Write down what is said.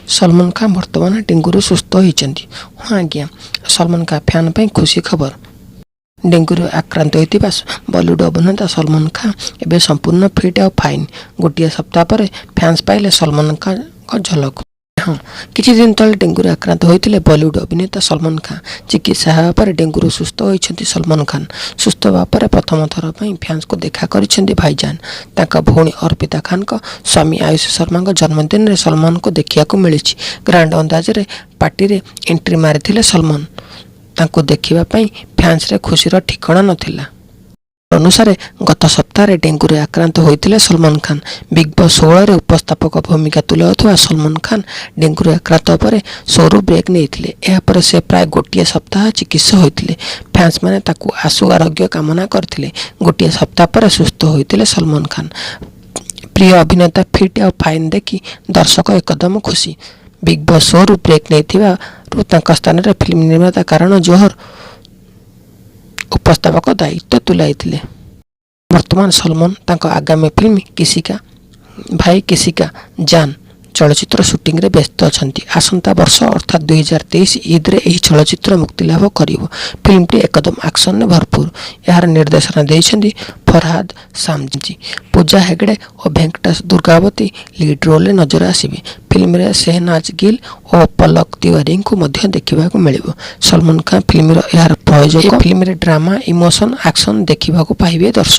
सलमान खान वर्तमान डेंगू सुस्थ होती। हाँ आज्ञा, सलमान खान फैन पर खुशी खबर। डेंगू आक्रांत होता बॉलीवुड अभिनेता सलमान खान एवं संपूर्ण फिट और फाइन। गोटे सप्ताह पर फैंस पाइले सलमान खान झलक। हाँ, किछि दिन तले डेंगू आक्रांत होते बॉलीवुड अभिनेता सलमान खान। चिकित्सा होगा पर डेंगू सुस्थ होती सलमान खान। सुस्थ होगा पर प्रथम थर पर फैंस को देखा कर भाईजान। ताका भौणी अर्पिता खान को स्वामी आयुष शर्मा जन्मदिन में सलमान को देखा मिली। ग्रांड अंदाज पार्टी रे एंट्री मारी सलमान। तांको देखिबा फैंस रे खुशीर ठिकाना नथिला। अनुसार गत सप्ताह डेंगू आक्रांत होते सलमान खान। बिग बॉस 16 रे उपस्थापक भूमिका तुलाउथुवा सलमान खान डेंगू आक्रांत पर शोरू ब्रेक नहीं। यापर से प्राय गोटे सप्ताह चिकित्सा होते। फैंस मैंने ताकू आशु आरोग्य कामना करते। गोटे सप्ताह पर सुस्थ होते सलमान खान। प्रिय अभिनेता फिट और फाइन देखी दर्शक एकदम खुशी। बिग बॉस 16 ब्रेक नहीं स्थान में फिल्म निर्माता करण जोहर उपस्थापक दायित्व तुलाई। वर्तमान सलमान तांको आगामी फिल्म किसी का भाई किसी का जान चलचित्र शूटिंग रे व्यस्त अछंती। आसंता वर्ष अर्थात 2023 ईद रे एही चलचित्र मुक्ति लाभ करिवो। फिल्मटी एकदम एक्शन ने भरपूर। यार निर्देशना देइछंती फरहाद सामजी। पूजा हेगड़े और वेंकटेश दुर्गावती लीड रोल रे नजर आसिबे। फिल्म रे शहनाज गिल और पलक तिवारी को मध्य देखिबा को मिलिबो। सलमान खान फिल्म रो यार प्रयोजक। फिल्म रे ड्रामा इमोशन एक्शन देखिबा को पाइबे दर्शक।